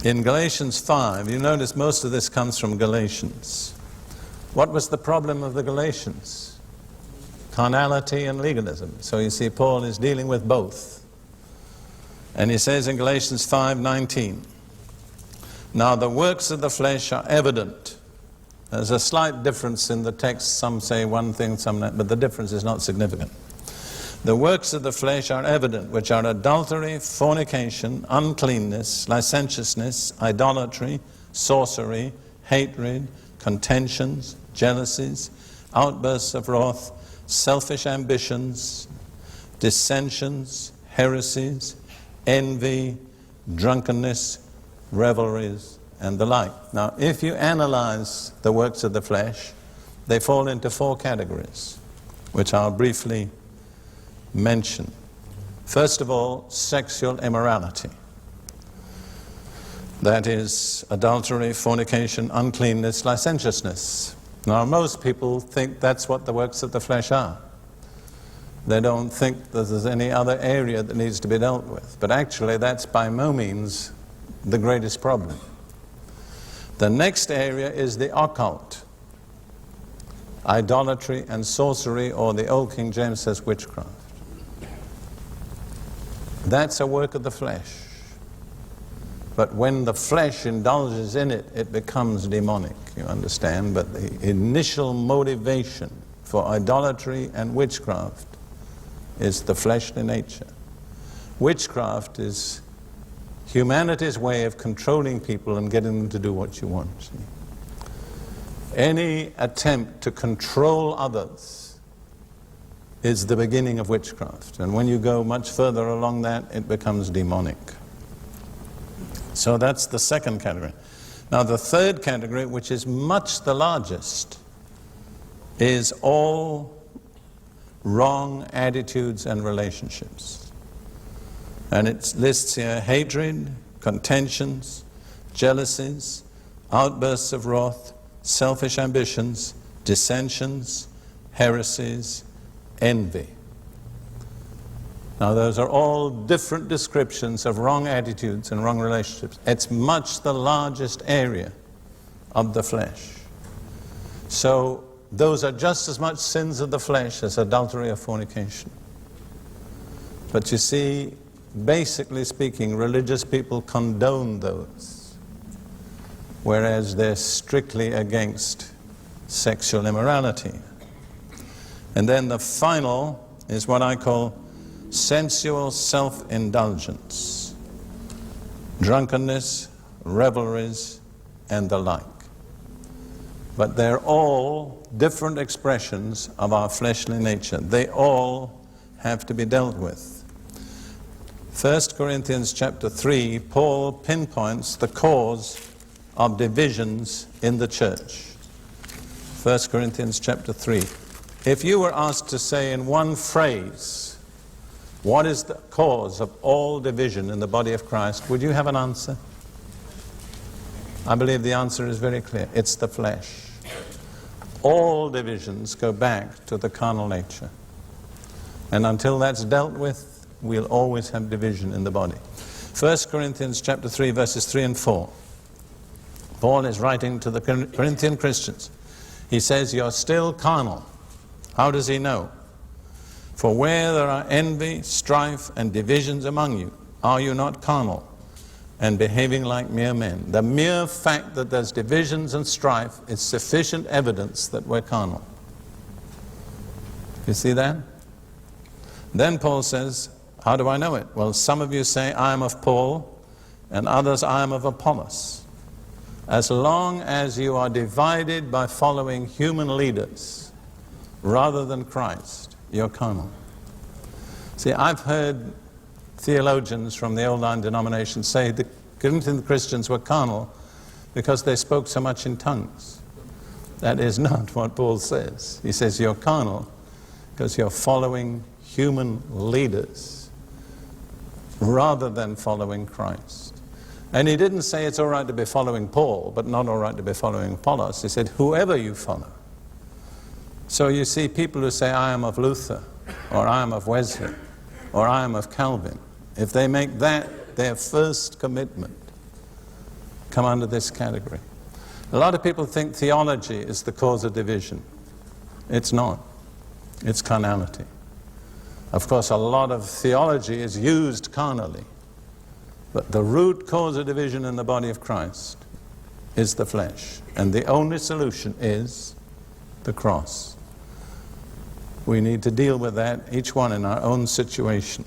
In Galatians 5, you notice most of this comes from Galatians. What was the problem of the Galatians? Carnality and legalism. So you see, Paul is dealing with both. And he says in Galatians 5:19, now the works of the flesh are evident. There's a slight difference in the text. Some say one thing, some not, but the difference is not significant. The works of the flesh are evident, which are adultery, fornication, uncleanness, licentiousness, idolatry, sorcery, hatred, contentions, jealousies, outbursts of wrath, selfish ambitions, dissensions, heresies, envy, drunkenness, revelries, and the like. Now, if you analyze the works of the flesh, they fall into 4 categories, which I'll briefly mention. First of all, sexual immorality. That is adultery, fornication, uncleanness, licentiousness. Now, most people think that's what the works of the flesh are. They don't think that there's any other area that needs to be dealt with. But actually, that's by no means the greatest problem. The next area is the occult. Idolatry and sorcery, or the old King James says witchcraft. That's a work of the flesh. But when the flesh indulges in it, it becomes demonic, you understand? But the initial motivation for idolatry and witchcraft is the fleshly nature. Witchcraft is humanity's way of controlling people and getting them to do what you want. See? Any attempt to control others is the beginning of witchcraft. And when you go much further along that, it becomes demonic. So that's the second category. Now the third category, which is much the largest, is all wrong attitudes and relationships. And it lists here hatred, contentions, jealousies, outbursts of wrath, selfish ambitions, dissensions, heresies, envy. Now those are all different descriptions of wrong attitudes and wrong relationships. It's much the largest area of the flesh. So those are just as much sins of the flesh as adultery or fornication. But you see, basically speaking, religious people condone those, whereas they're strictly against sexual immorality. And then the final is what I call sensual self-indulgence, drunkenness, revelries, and the like. But they're all different expressions of our fleshly nature. They all have to be dealt with. 1 Corinthians chapter 3, Paul pinpoints the cause of divisions in the church. 1 Corinthians chapter 3. If you were asked to say in one phrase, what is the cause of all division in the body of Christ, would you have an answer? I believe the answer is very clear. It's the flesh. All divisions go back to the carnal nature. And until that's dealt with, we'll always have division in the body. 1 Corinthians chapter 3, verses 3 and 4. Paul is writing to the Corinthian Christians. He says, you're still carnal. How does he know? For where there are envy, strife, and divisions among you, are you not carnal and behaving like mere men? The mere fact that there's divisions and strife is sufficient evidence that we're carnal. You see that? Then Paul says, how do I know it? Well, some of you say, I am of Paul, and others, I am of Apollos. As long as you are divided by following human leaders rather than Christ, you're carnal. See, I've heard theologians from the old line denomination say the Corinthian Christians were carnal because they spoke so much in tongues. That is not what Paul says. He says you're carnal because you're following human leaders rather than following Christ. And he didn't say it's all right to be following Paul, but not all right to be following Apollos. He said, whoever you follow. So you see people who say, I am of Luther, or I am of Wesley, or I am of Calvin. If they make that their first commitment, come under this category. A lot of people think theology is the cause of division. It's not. It's carnality. Of course, a lot of theology is used carnally, but the root cause of division in the body of Christ is the flesh. And the only solution is the cross. We need to deal with that, each one in our own situation.